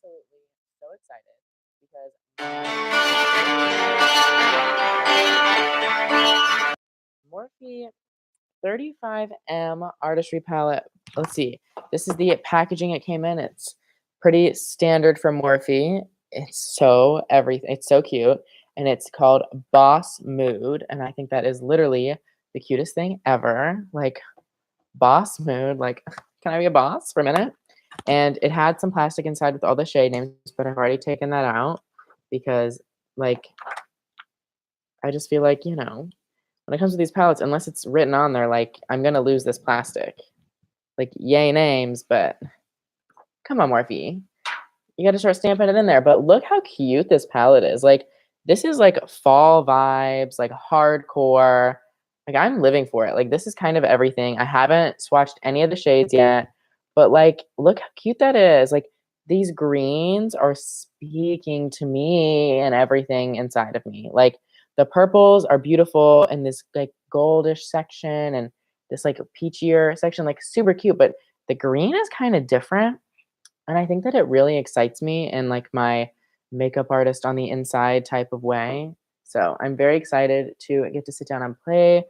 absolutely so excited because Morphe 35M Artistry Palette. Let's see. This is the packaging it came in. It's pretty standard for Morphe. It's so everything. It's so cute. And it's called Boss Mood. And I think that is literally the cutest thing ever. Like, boss mood. Like, can I be a boss for a minute? And it had some plastic inside with all the shade names, but I've already taken that out because, like, I just feel like, when it comes to these palettes, unless it's written on there, like, I'm going to lose this plastic. Like, yay names, but come on, Morphe. You got to start stamping it in there. But look how cute this palette is. Like, this is, like, fall vibes, like, hardcore. Like, I'm living for it. Like, this is kind of everything. I haven't swatched any of the shades yet. But, like, look how cute that is. Like, these greens are speaking to me and everything inside of me. Like, the purples are beautiful in this, like, goldish section and this, like, peachier section. Like, super cute. But the green is kind of different. And I think that it really excites me in, like, my makeup artist on the inside type of way. So I'm very excited to get to sit down and play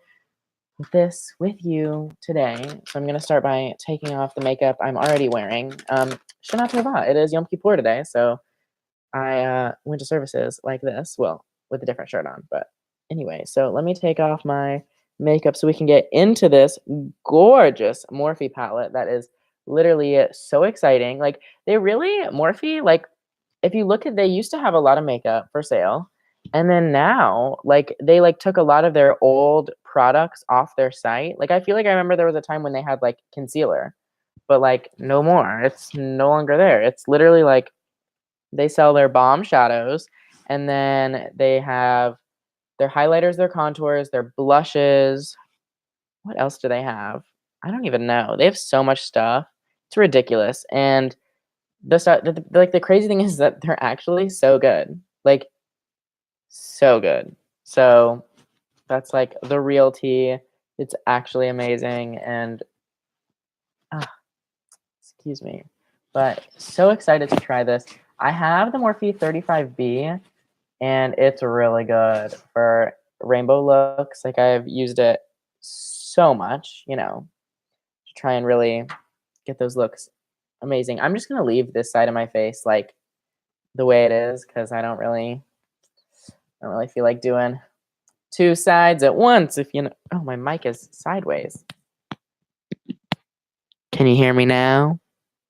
with this with you today. So I'm going to start by taking off the makeup I'm already wearing. Shana Tova, it is Yom Kippur today, so I went to services like this, well, with a different shirt on. But anyway, so let me take off my makeup so we can get into this gorgeous Morphe palette that is literally so exciting. Like, they really, Morphe, like, if you look at, they used to have a lot of makeup for sale. And then now, like, they, like, took a lot of their old products off their site. Like, I feel like I remember there was a time when they had, like, concealer. But, like, no more. It's no longer there. It's literally, like, they sell their bomb shadows. And then they have their highlighters, their contours, their blushes. What else do they have? I don't even know. They have so much stuff. It's ridiculous. And the stuff, like, the crazy thing is that they're actually so good. Like, so good. So that's, like, the real tea. It's actually amazing. And excuse me, but so excited to try this. I have the Morphe 35B, and it's really good for rainbow looks. Like, I've used it so much, to try and really get those looks amazing. I'm just gonna leave this side of my face like the way it is because I don't really feel like doing two sides at once. If you know, oh, my mic is sideways. Can you hear me now?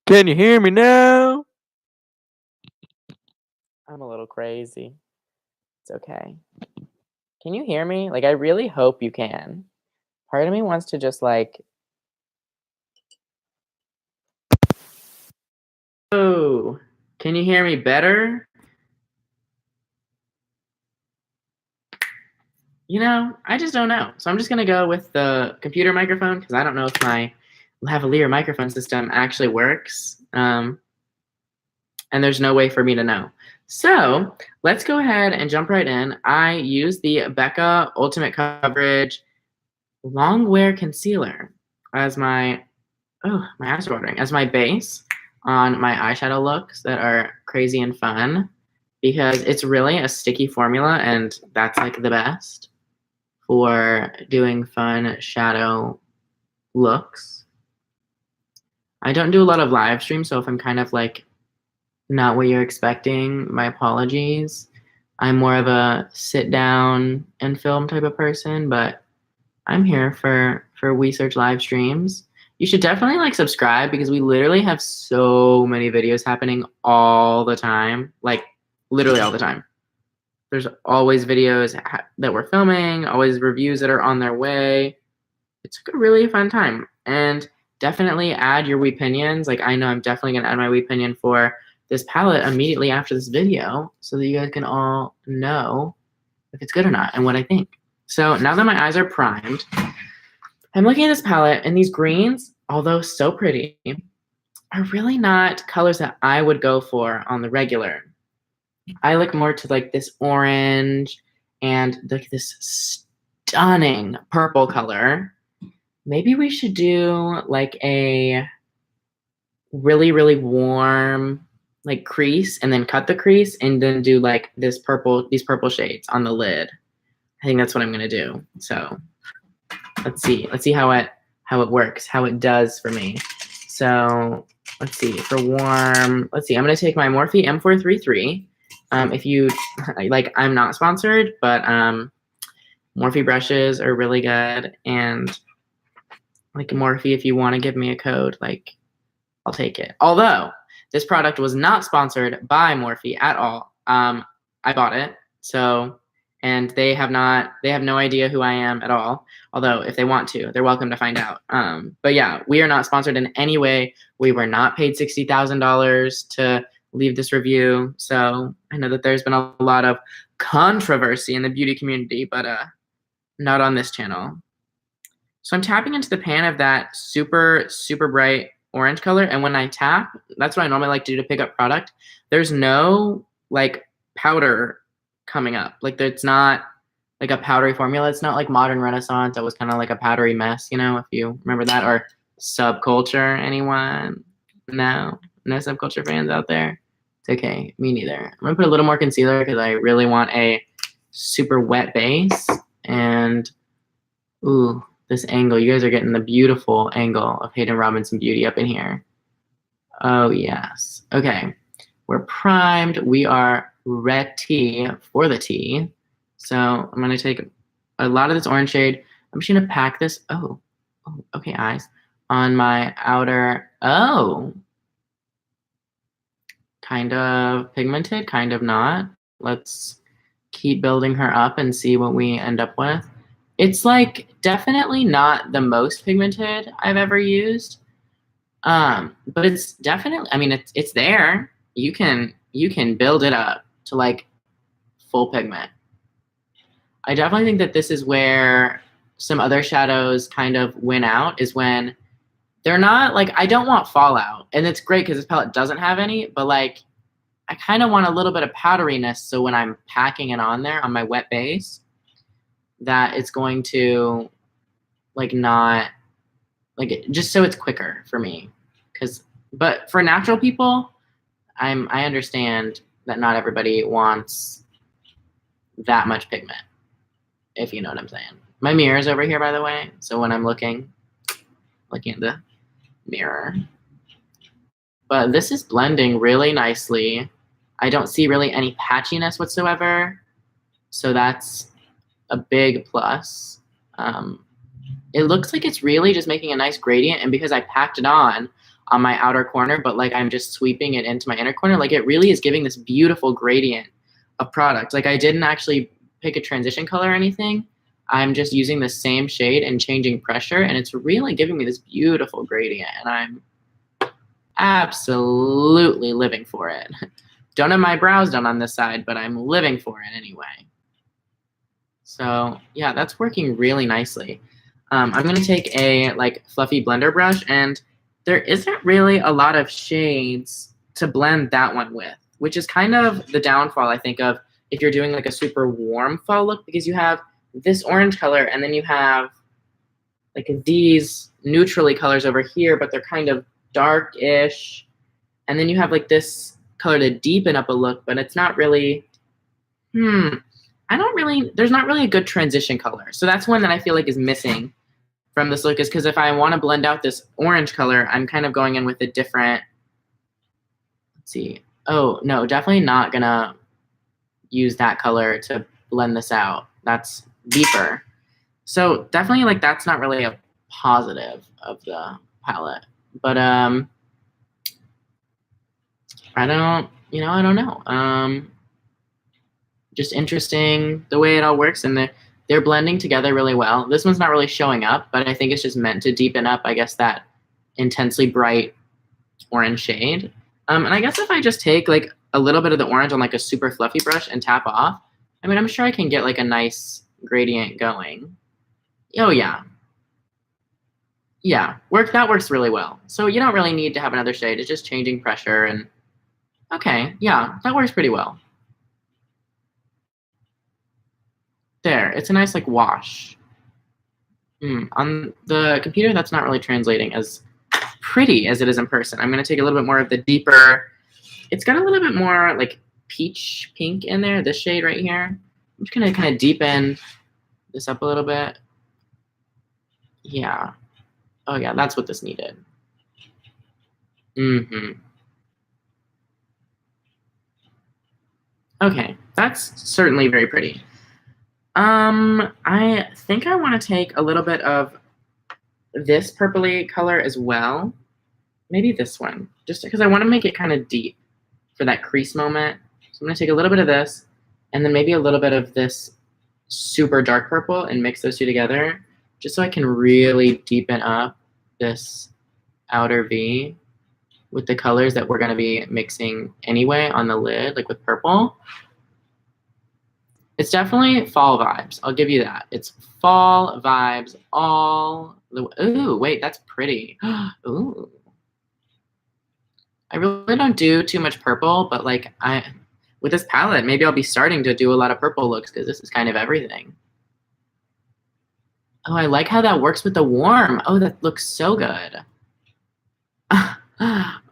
Can you hear me now? I'm a little crazy. It's okay. Can you hear me? Like, I really hope you can. Part of me wants to just, like, oh, can you hear me better? I just don't know. So I'm just going to go with the computer microphone because I don't know if my lavalier microphone system actually works. And there's no way for me to know. So let's go ahead and jump right in. I use the Becca Ultimate Coverage Long Wear Concealer as my eyes are watering, as my base on my eyeshadow looks that are crazy and fun because it's really a sticky formula and that's, like, the best for doing fun shadow looks. I don't do a lot of live streams, so if I'm kind of, like, not what you're expecting, my apologies. I'm more of a sit down and film type of person, but I'm here for Wheesearch live streams. You should definitely, like, subscribe because we literally have so many videos happening all the time, like, literally all the time. There's always videos that we're filming, always reviews that are on their way. It's a really fun time. And definitely add your opinions. Like, I know I'm definitely going to add my opinion for this palette immediately after this video so that you guys can all know if it's good or not and what I think. So now that my eyes are primed, I'm looking at this palette, and these greens, although so pretty, are really not colors that I would go for on the regular. I look more to, like, this orange and, like, this stunning purple color. Maybe we should do, like, a really, really warm, like crease and then cut the crease and then do like these purple shades on the lid. I think that's what I'm gonna do. So let's see how it works, how it does for me. So let's see, for warm, let's see, I'm gonna take my Morphe M433. If you like, I'm not sponsored, but Morphe brushes are really good, and like Morphe, if you want to give me a code, like I'll take it. Although this product was not sponsored by Morphe at all. I bought it, so, and they have no idea who I am at all. Although if they want to, they're welcome to find out. But yeah, we are not sponsored in any way. We were not paid $60,000 to leave this review. So I know that there's been a lot of controversy in the beauty community, but not on this channel. So I'm tapping into the pan of that super, super bright orange color. And when I tap, that's what I normally like to do to pick up product. There's no like powder coming up. Like it's not like a powdery formula. It's not like Modern Renaissance. That was kind of like a powdery mess, you know, if you remember that. Or Subculture, anyone? No Subculture fans out there? It's okay, me neither. I'm gonna put a little more concealer because I really want a super wet base. And ooh, this angle, you guys are getting the beautiful angle of Hayden Robinson Beauty up in here. Oh yes. Okay, we're primed. We are ready for the tea. So I'm gonna take a lot of this orange shade. I'm just gonna pack this. Oh, okay, eyes on my outer. Oh, kind of pigmented, kind of not. Let's keep building her up and see what we end up with. It's like definitely not the most pigmented I've ever used. But it's definitely, I mean, it's there. You can build it up to like full pigment. I definitely think that this is where some other shadows kind of win out, is when they're not like, I don't want fallout, and it's great because this palette doesn't have any, but like I kind of want a little bit of powderiness, so when I'm packing it on there on my wet base, that it's going to like not like, just so it's quicker for me. But for natural people, I understand that not everybody wants that much pigment, if you know what I'm saying. My mirror is over here, by the way, so when I'm looking at the mirror. But this is blending really nicely. I don't see really any patchiness whatsoever, so that's a big plus. It looks like it's really just making a nice gradient, and because I packed it on my outer corner, but like I'm just sweeping it into my inner corner, like it really is giving this beautiful gradient of product. Like I didn't actually pick a transition color or anything. I'm just using the same shade and changing pressure, and it's really giving me this beautiful gradient, and I'm absolutely living for it. Don't have my brows done on this side, but I'm living for it anyway. So yeah, that's working really nicely. I'm gonna take a like fluffy blender brush, and there isn't really a lot of shades to blend that one with, which is kind of the downfall, I think, of if you're doing like a super warm fall look, because you have this orange color and then you have like these neutrally colors over here, but they're kind of dark-ish, and then you have like this color to deepen up a look, but it's not really, there's not really a good transition color. So that's one that I feel like is missing from this look, is because if I want to blend out this orange color, I'm kind of going in with a different, let's see. Oh, no, definitely not gonna use that color to blend this out. That's deeper. So definitely like that's not really a positive of the palette. But I don't know. Just interesting the way it all works, and they're blending together really well. This one's not really showing up, but I think it's just meant to deepen up, I guess, that intensely bright orange shade. And I guess if I just take like a little bit of the orange on like a super fluffy brush and tap off, I mean, I'm sure I can get like a nice gradient going. Oh yeah. Yeah, that works really well. So you don't really need to have another shade. It's just changing pressure, and okay, yeah, that works pretty well. There, it's a nice like wash. On the computer, that's not really translating as pretty as it is in person. I'm gonna take a little bit more of the deeper It's got a little bit more like peach pink in there, this shade right here. I'm just gonna kind of deepen this up a little bit. Yeah. Oh yeah, that's what this needed. Okay, that's certainly very pretty. I think I want to take a little bit of this purpley color as well. Maybe this one, just because I want to make it kind of deep for that crease moment. So I'm going to take a little bit of this and then maybe a little bit of this super dark purple and mix those two together just so I can really deepen up this outer V with the colors that we're going to be mixing anyway on the lid, like with purple. It's definitely fall vibes. I'll give you that. It's fall vibes all the way. Ooh, wait, that's pretty. Ooh. I really don't do too much purple, but like with this palette, maybe I'll be starting to do a lot of purple looks because this is kind of everything. Oh, I like how that works with the warm. Oh, that looks so good.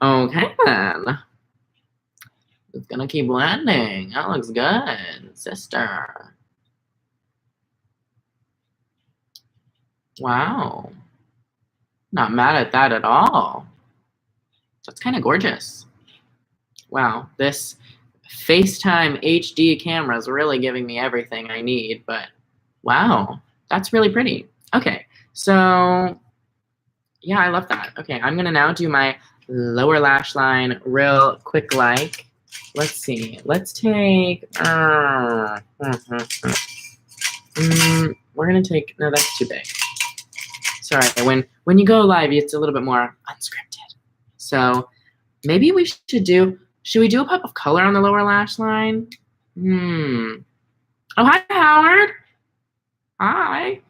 Okay then. It's gonna keep blending. That looks good, sister. Wow. Not mad at that at all. That's kind of gorgeous. Wow, this FaceTime HD camera is really giving me everything I need, but wow, that's really pretty. Okay, so yeah, I love that. Okay, I'm gonna now do my lower lash line real quick like. Let's see, let's take, we're gonna take, no, that's too big. Sorry, when you go live, it's a little bit more unscripted. So maybe we should we do a pop of color on the lower lash line? Oh, hi, Howard. Hi.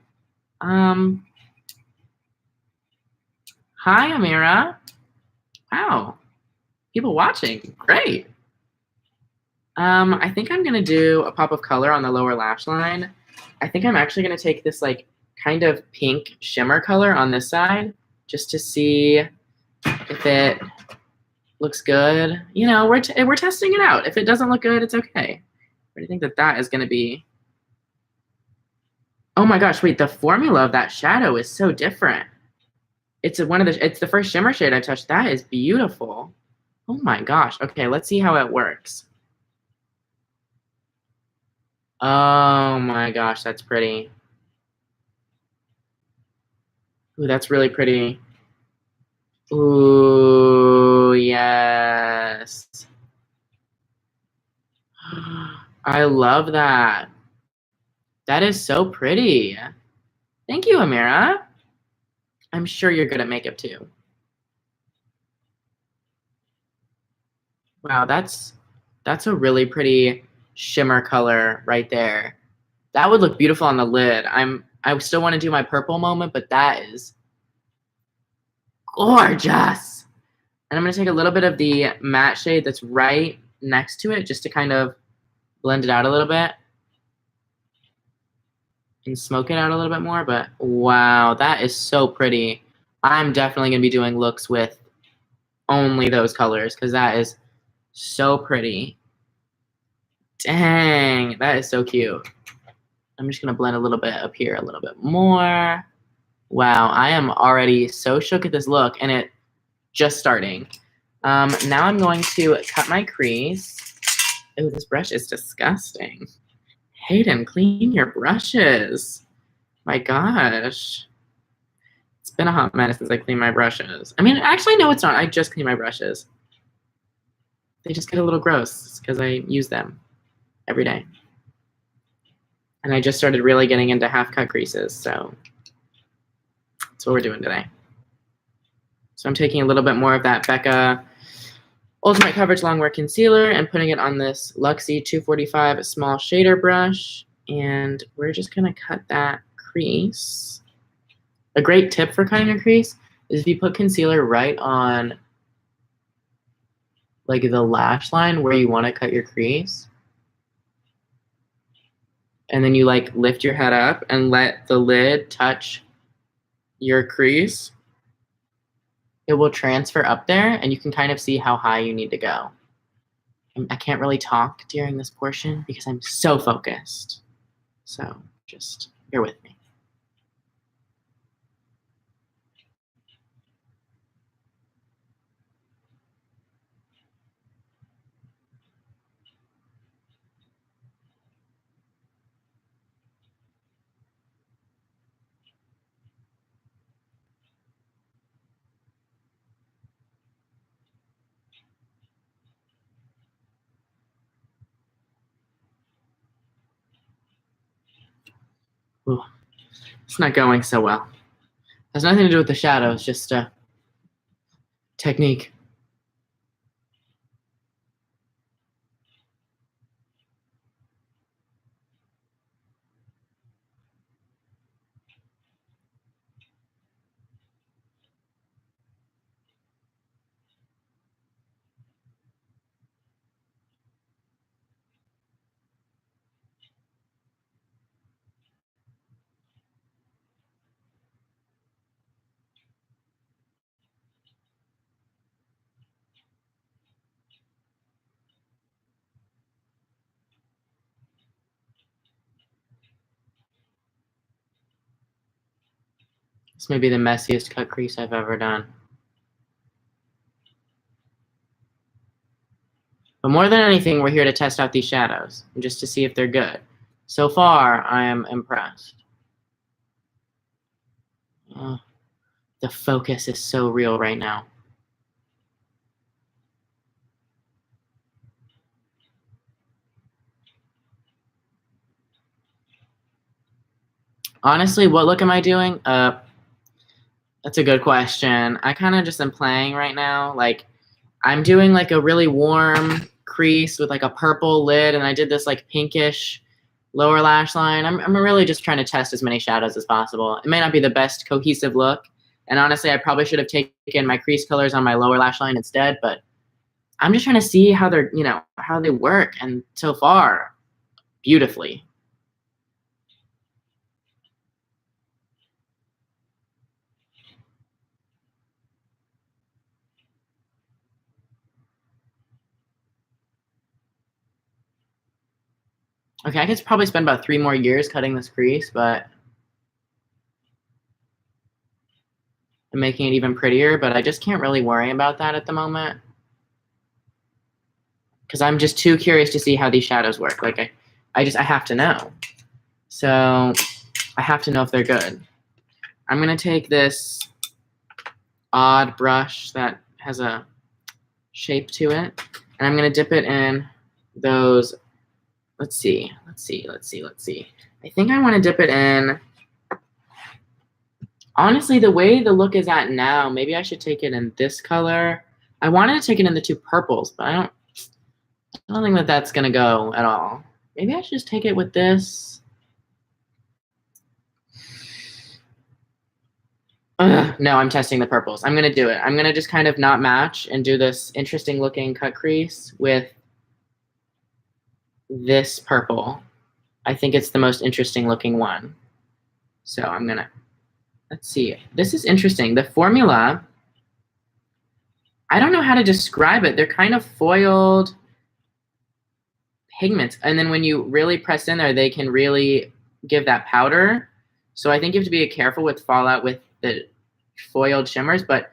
Hi, Amira. Wow. People watching. Great. I think I'm going to do a pop of color on the lower lash line. I think I'm actually going to take this like kind of pink shimmer color on this side just to see if it looks good. You know, we're testing it out. If it doesn't look good, it's okay. But I think that is going to be. Oh my gosh, wait, the formula of that shadow is so different. It's the first shimmer shade I touched. That is beautiful. Oh my gosh. Okay, let's see how it works. Oh my gosh, that's pretty. Ooh, that's really pretty. Ooh, yes. I love that. That is so pretty. Thank you, Amira. I'm sure you're good at makeup too. Wow, that's a really pretty shimmer color right there. That would look beautiful on the lid. I still want to do my purple moment, but that is gorgeous. And I'm going to take a little bit of the matte shade that's right next to it just to kind of blend it out a little bit and smoke it out a little bit more. But wow, that is so pretty. I'm definitely going to be doing looks with only those colors because that is so pretty. Dang, that is so cute. I'm just going to blend a little bit up here a little bit more. Wow, I am already so shook at this look, and it just starting. Now I'm going to cut my crease. Oh, this brush is disgusting. Hayden, clean your brushes. My gosh. It's been a hot minute since I cleaned my brushes. I mean, actually, no, it's not. I just clean my brushes. They just get a little gross because I use them every day. And I just started really getting into half-cut creases, so that's what we're doing today. So I'm taking a little bit more of that Becca Ultimate Coverage Longwear Concealer and putting it on this Luxie 245 small shader brush. And we're just going to cut that crease. A great tip for cutting a crease is if you put concealer right on like the lash line where you want to cut your crease. And then you like lift your head up and let the lid touch your crease. It will transfer up there and you can kind of see how high you need to go. I can't really talk during this portion because I'm so focused. So just bear with me. Ooh, it's not going so well. Has nothing to do with the shadows, just technique. This may be the messiest cut crease I've ever done. But more than anything, we're here to test out these shadows, and just to see if they're good. So far, I am impressed. The focus is so real right now. Honestly, what look am I doing? That's a good question. I kind of just am playing right now. Like, I'm doing like a really warm crease with like a purple lid, and I did this like pinkish lower lash line. I'm really just trying to test as many shadows as possible. It may not be the best cohesive look, and honestly, I probably should have taken my crease colors on my lower lash line instead, but I'm just trying to see how they're, how they work, and so far, beautifully. Okay, I could probably spend about 3 more years cutting this crease, but and making it even prettier, but I just can't really worry about that at the moment. Because I'm just too curious to see how these shadows work. Like, I have to know. So I have to know if they're good. I'm going to take this odd brush that has a shape to it, and I'm going to dip it in those, let's see. I think I want to dip it in, honestly, the way the look is at now, maybe I should take it in this color. I wanted to take it in the 2 purples, but I don't think that that's going to go at all. Maybe I should just take it with this. No, I'm testing the purples. I'm going to do it. I'm going to just kind of not match and do this interesting looking cut crease with this purple. I think it's the most interesting looking one. So I'm going to, let's see. This is interesting. The formula, I don't know how to describe it. They're kind of foiled pigments. And then when you really press in there, they can really give that powder. So I think you have to be careful with fallout with the foiled shimmers, but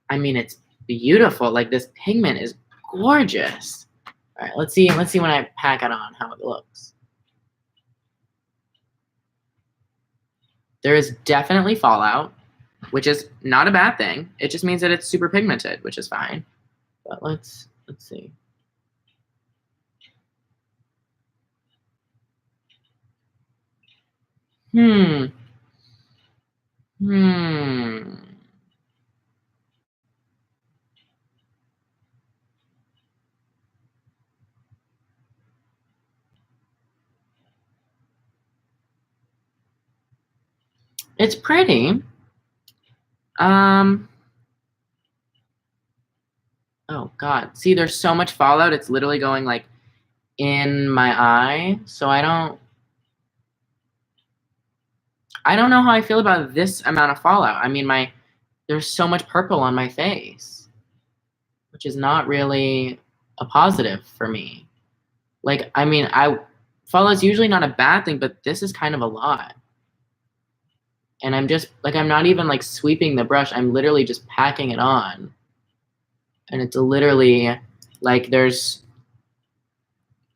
I mean, it's beautiful. Like, this pigment is gorgeous. All right, let's see when I pack it on how it looks. There is definitely fallout, which is not a bad thing. It just means that it's super pigmented, which is fine. But let's see. It's pretty. Oh God. See, there's so much fallout. It's literally going like in my eye. So I don't know how I feel about this amount of fallout. I mean, there's so much purple on my face, which is not really a positive for me. Like, I mean, fallout's usually not a bad thing, but this is kind of a lot. And I'm just, like, I'm not even, like, sweeping the brush, I'm literally just packing it on. And it's literally, like, I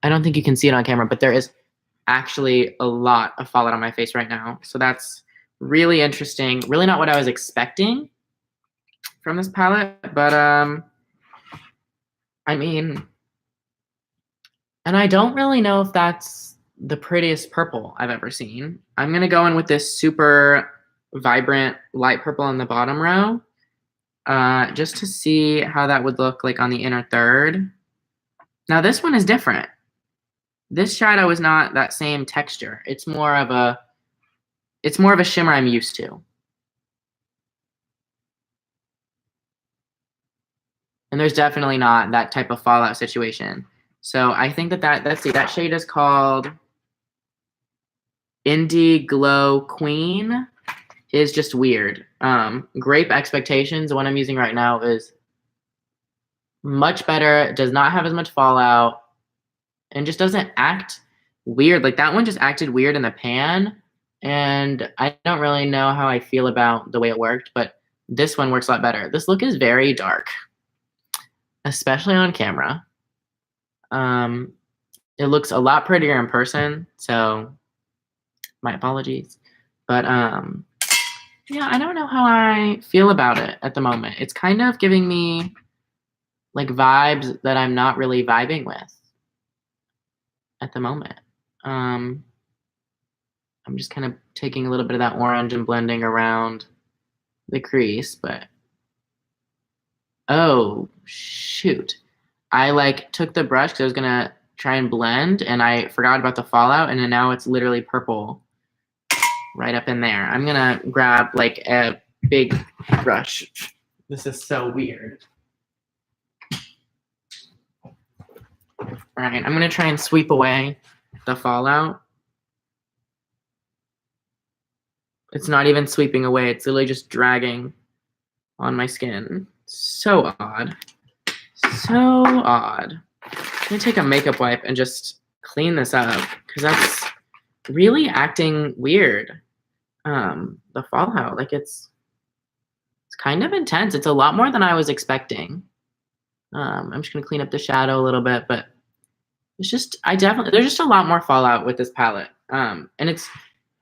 don't think you can see it on camera, but there is actually a lot of fallout on my face right now. So that's really interesting. Really not what I was expecting from this palette, but I mean, and I don't really know if that's the prettiest purple I've ever seen. I'm gonna go in with this super vibrant light purple in the bottom row, just to see how that would look like on the inner third. Now this one is different. This shadow is not that same texture. It's more of a shimmer I'm used to. And there's definitely not that type of fallout situation. So I think let's see, that shade is called Indie Glow Queen. Is just weird. Grape Expectations, the one I'm using right now, is much better, does not have as much fallout, and just doesn't act weird. Like, that one just acted weird in the pan, and I don't really know how I feel about the way it worked, but this one works a lot better. This look is very dark, especially on camera. It looks a lot prettier in person, so my apologies. But yeah, I don't know how I feel about it at the moment. It's kind of giving me like vibes that I'm not really vibing with at the moment. I'm just kind of taking a little bit of that orange and blending around the crease, but oh shoot. I like took the brush because I was gonna try and blend and I forgot about the fallout, and then now it's literally purple right up in there. I'm gonna grab like a big brush. This is so weird. All right, I'm gonna try and sweep away the fallout. It's not even sweeping away, it's literally just dragging on my skin. So odd. So odd. I'm gonna take a makeup wipe and just clean this up because that's really acting weird. The fallout, like it's kind of intense. It's a lot more than I was expecting. I'm just gonna clean up the shadow a little bit, but it's just there's just a lot more fallout with this palette. And it's,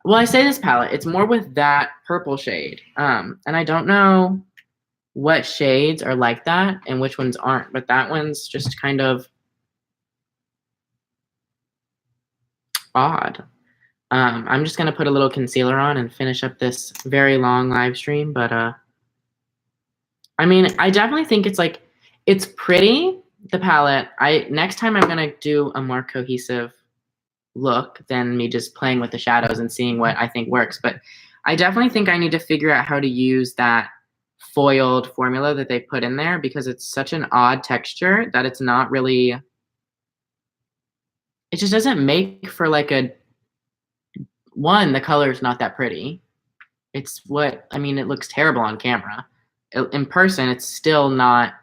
well, I say this palette, it's more with that purple shade. And I don't know what shades are like that and which ones aren't, but that one's just kind of odd. I'm just gonna put a little concealer on and finish up this very long live stream, but I mean, I definitely think it's pretty, the palette. Next time I'm gonna do a more cohesive look than me just playing with the shadows and seeing what I think works, but I definitely think I need to figure out how to use that foiled formula that they put in there because it's such an odd texture that it's not really, it just doesn't make for like the color is not that pretty. It's I mean, it looks terrible on camera. In person, it's still not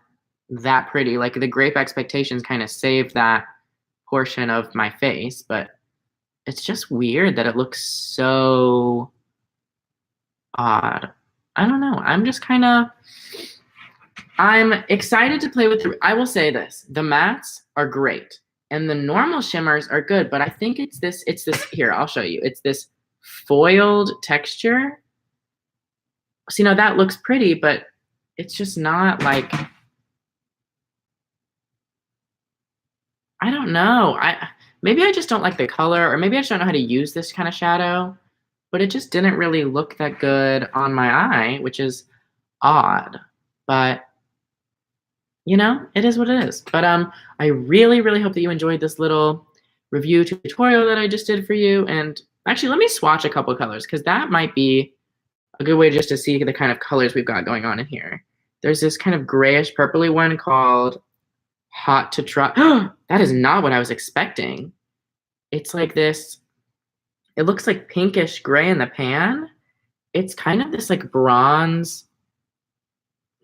that pretty. Like the Grape Expectations kind of saved that portion of my face, but it's just weird that it looks so odd. I don't know. I'm just kind of, I'm excited to play with I will say this, the mattes are great and the normal shimmers are good, but I think it's this, here, I'll show you. It's this foiled texture. So, you know, that looks pretty, but it's just not like, I don't know. Maybe I just don't like the color, or maybe I just don't know how to use this kind of shadow, but it just didn't really look that good on my eye, which is odd, but you know, it is what it is. But I really, really hope that you enjoyed this little review tutorial that I just did for you. And actually, let me swatch a couple of colors because that might be a good way just to see the kind of colors we've got going on in here. There's this kind of grayish purpley one called Hot to Try. That is not what I was expecting. It's like this, it looks like pinkish gray in the pan. It's kind of this like bronze,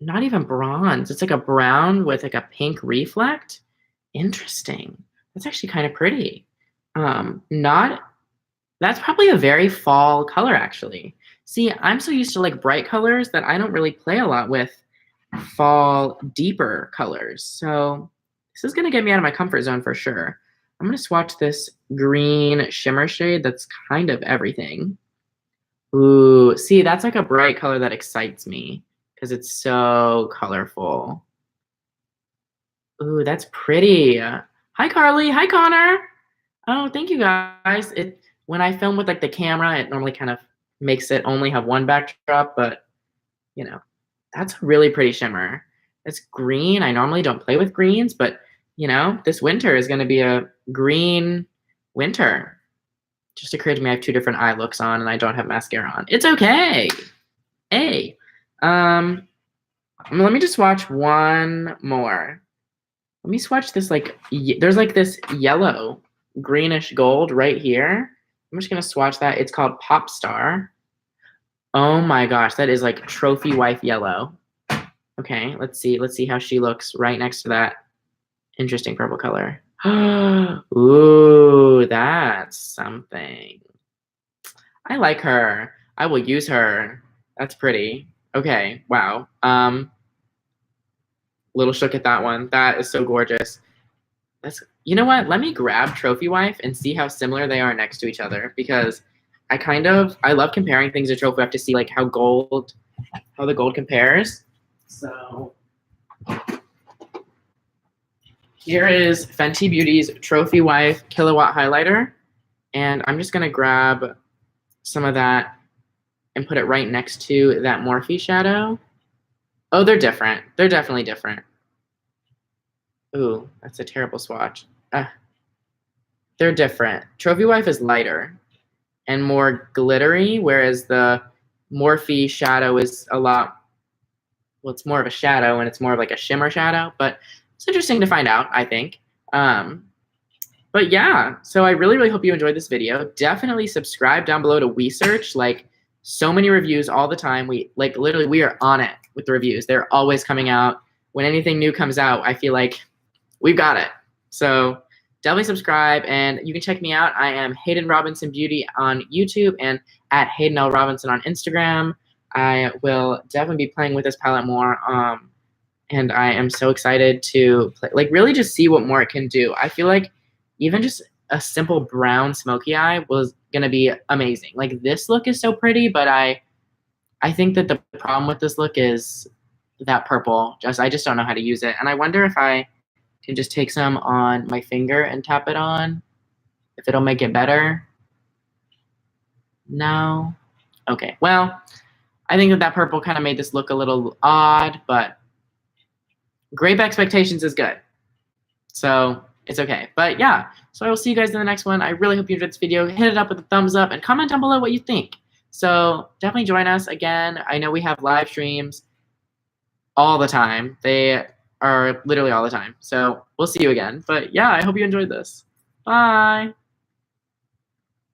not even bronze. It's like a brown with like a pink reflect. Interesting. That's actually kind of pretty. Not That's probably a very fall color, actually. See, I'm so used to like bright colors that I don't really play a lot with fall deeper colors. So this is gonna get me out of my comfort zone for sure. I'm gonna swatch this green shimmer shade that's kind of everything. Ooh, see, that's like a bright color that excites me because it's so colorful. Ooh, that's pretty. Hi, Carly. Hi, Connor. Oh, thank you guys. When I film with like the camera, it normally kind of makes it only have one backdrop, but you know, that's a really pretty shimmer. It's green. I normally don't play with greens, but you know, this winter is going to be a green winter. Just occurred to me I have two different eye looks on and I don't have mascara on. It's okay. Hey. Let me just swatch one more. Let me swatch this like there's like this yellow greenish gold right here. I'm just gonna swatch that. It's called Pop Star. Oh my gosh, that is like trophy wife yellow. Okay, let's see. Let's see how she looks right next to that interesting purple color. Ooh, that's something. I like her. I will use her. That's pretty. Okay, wow. Little shook at that one. That is so gorgeous. You know what? Let me grab Trophy Wife and see how similar they are next to each other because I love comparing things to Trophy Wife to see like how the gold compares. So here is Fenty Beauty's Trophy Wife Kilowatt Highlighter, and I'm just gonna grab some of that and put it right next to that Morphe shadow. Oh, they're different. They're definitely different. Ooh, that's a terrible swatch. They're different. Trophy Wife is lighter and more glittery, whereas the Morphe shadow is it's more of a shadow and it's more of like a shimmer shadow, but it's interesting to find out, I think. But yeah, so I really, really hope you enjoyed this video. Definitely subscribe down below to Wheesearch. Like, so many reviews all the time. We are on it with the reviews. They're always coming out. When anything new comes out, I feel like we've got it. So definitely subscribe, and you can check me out. I am Hayden Robinson Beauty on YouTube and at Hayden L. Robinson on Instagram. I will definitely be playing with this palette more, and I am so excited to really just see what more it can do. I feel like even just a simple brown smoky eye was gonna be amazing. Like, this look is so pretty, but I think that the problem with this look is that purple. I just don't know how to use it, and I wonder if I can just take some on my finger and tap it on, if it'll make it better. No? Okay, well, I think that purple kind of made this look a little odd, but Grape Expectations is good. So it's okay. But yeah, so I will see you guys in the next one. I really hope you enjoyed this video. Hit it up with a thumbs up and comment down below what you think. So definitely join us again. I know we have live streams all the time. They are literally all the time. So we'll see you again. But yeah, I hope you enjoyed this. Bye.